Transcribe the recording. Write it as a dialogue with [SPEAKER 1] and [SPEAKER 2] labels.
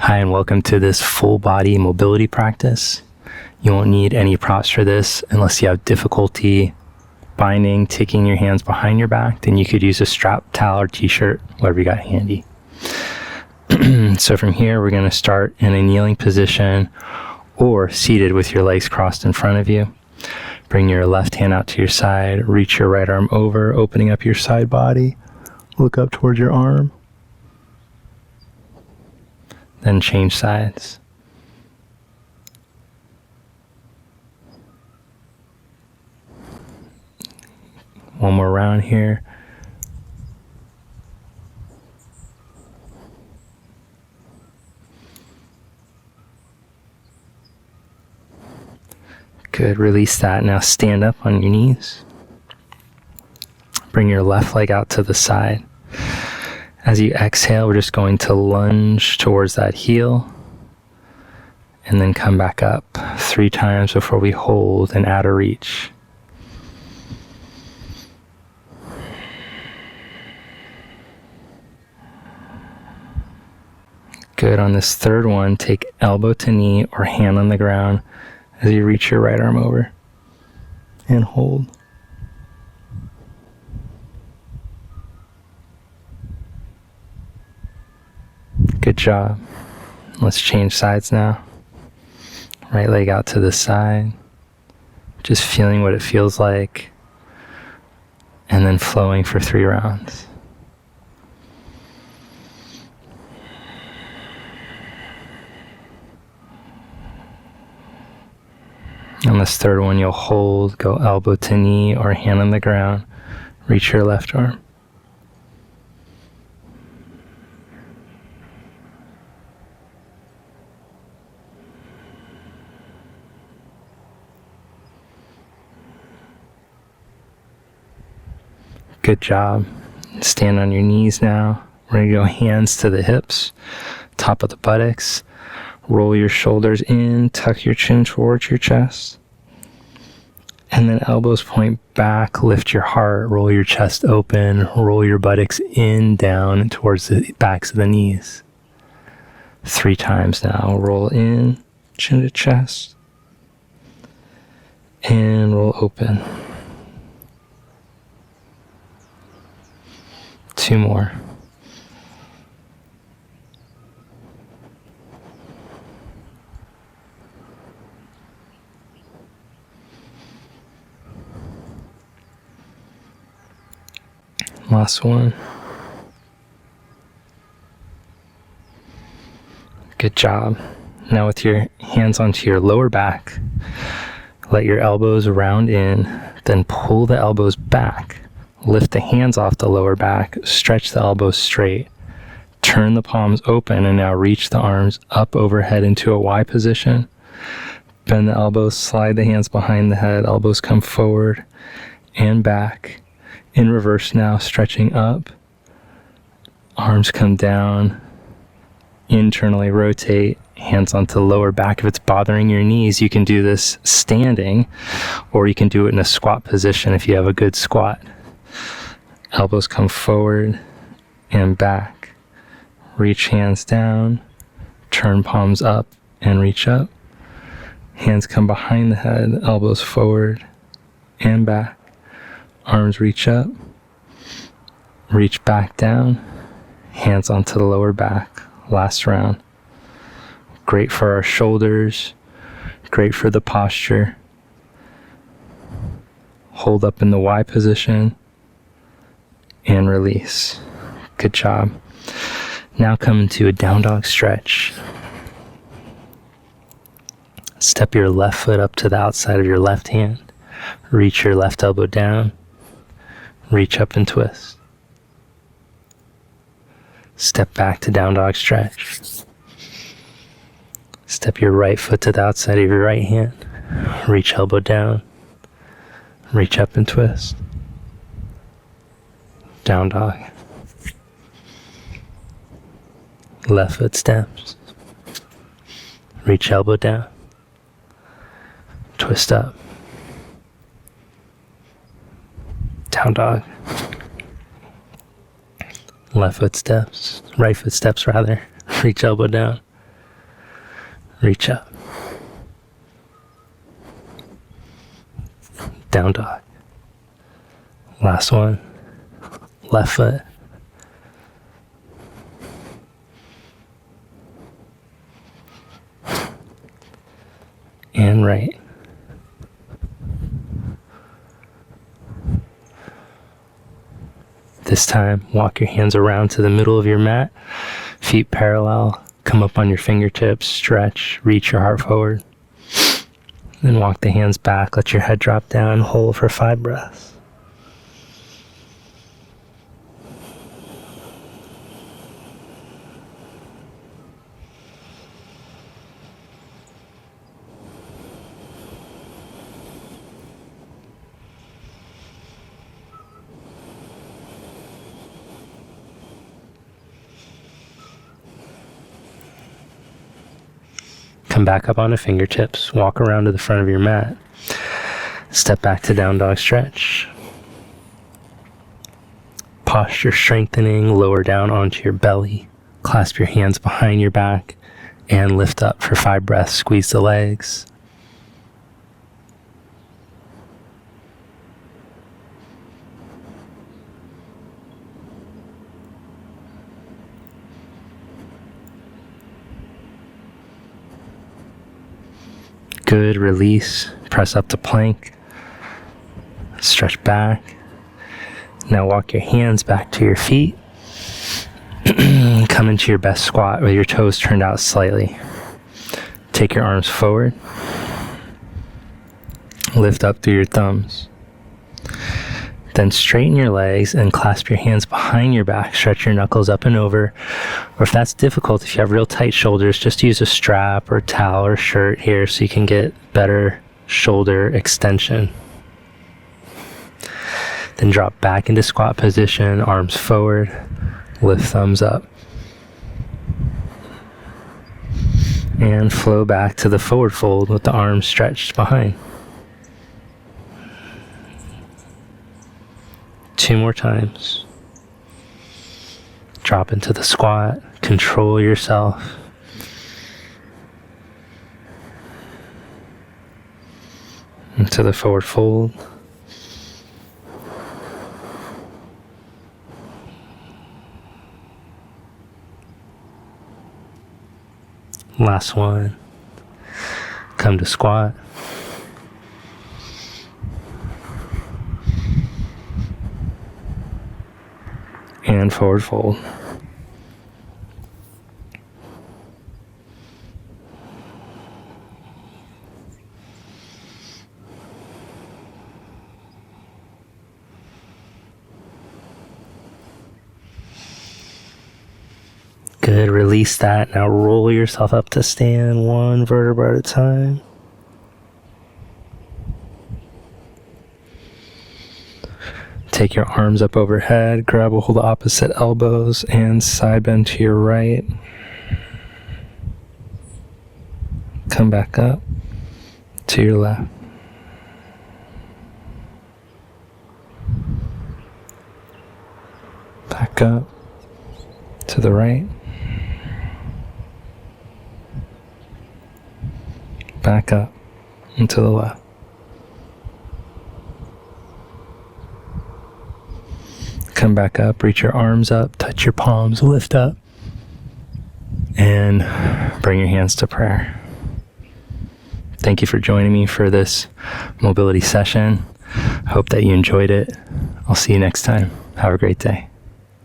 [SPEAKER 1] Hi, and welcome to this full body mobility practice. You won't need any props for this unless you have difficulty binding, taking your hands behind your back. Then you could use a strap, towel, or t-shirt, whatever you got handy. So from here, we're going to start in a kneeling position or seated with your legs crossed in front of you. Bring your left hand out to your side, reach your right arm over, opening up your side body. Look up towards your arm. Then change sides. One more round here. Good, release that. Now stand up on your knees. Bring your left leg out to the side. As you exhale, we're just going to lunge towards that heel and then come back up 3 times before we hold and add a reach. Good. On this third one, take elbow to knee or hand on the ground as you reach your right arm over and hold. Good job. Let's change sides now. Right leg out to the side. Just feeling what it feels like. And then flowing for 3 rounds. On this third one, you'll hold, go elbow to knee or hand on the ground. Reach your left arm. Good job. Stand on your knees now. We're going to go hands to the hips, top of the buttocks. Roll your shoulders in, tuck your chin towards your chest. And then elbows point back, lift your heart, roll your chest open, roll your buttocks in, down, towards the backs of the knees. 3 times now. Roll in, chin to chest. And roll open. 2 more. Last one. Good job. Now with your hands onto your lower back, let your elbows round in, then pull the elbows back. Lift the hands off the lower back, stretch the elbows straight, turn the palms open, and now reach the arms up overhead into a Y position. Bend the elbows, slide the hands behind the head, elbows come forward and back. In reverse now, stretching up, arms come down, internally rotate, hands onto the lower back. If it's bothering your knees, you can do this standing, or you can do it in a squat position if you have a good squat. Elbows come forward and back. Reach hands down, turn palms up and reach up. Hands come behind the head, elbows forward and back. Arms reach up, reach back down, hands onto the lower back. Last round. Great for our shoulders, great for the posture. Hold up in the Y position and release. Good job. Now come into a down dog stretch. Step your left foot up to the outside of your left hand. Reach your left elbow down. Reach up and twist. Step back to down dog stretch. Step your right foot to the outside of your right hand. Reach elbow down. Reach up and twist. Down dog. Left foot steps. Reach elbow down. Twist up. Down dog. Left foot steps, right foot steps rather. Reach elbow down. reach up. Down dog. Last one. Left foot. And right. This time, walk your hands around to the middle of your mat, feet parallel, come up on your fingertips, stretch, reach your heart forward. Then walk the hands back, let your head drop down, hold for 5 breaths. Come back up onto fingertips, walk around to the front of your mat. Step back to down dog stretch. Posture strengthening, lower down onto your belly. Clasp your hands behind your back and lift up for 5 breaths. Squeeze the legs. Good, release, press up to plank, stretch back. Now walk your hands back to your feet. Come into your best squat with your toes turned out slightly. Take your arms forward. Lift up through your thumbs. Then straighten your legs and clasp your hands behind your back. Stretch your knuckles up and over. Or if that's difficult, if you have real tight shoulders, just use a strap or towel or shirt here so you can get better shoulder extension. Then drop back into squat position, arms forward, lift thumbs up. And flow back to the forward fold with the arms stretched behind. 2 more times. Drop into the squat. Control yourself. Into the forward fold. Last one. Come to squat. And forward fold. Good, release that. Now roll yourself up to stand, 1 vertebra at a time. Take your arms up overhead, grab a hold of opposite elbows and side bend to your right. Come back up to your left. Back up to the right. Back up and to the left. Come back up, reach your arms up, touch your palms, lift up, and bring your hands to prayer. Thank you for joining me for this mobility session. I hope that you enjoyed it. I'll see you next time. Have a great day.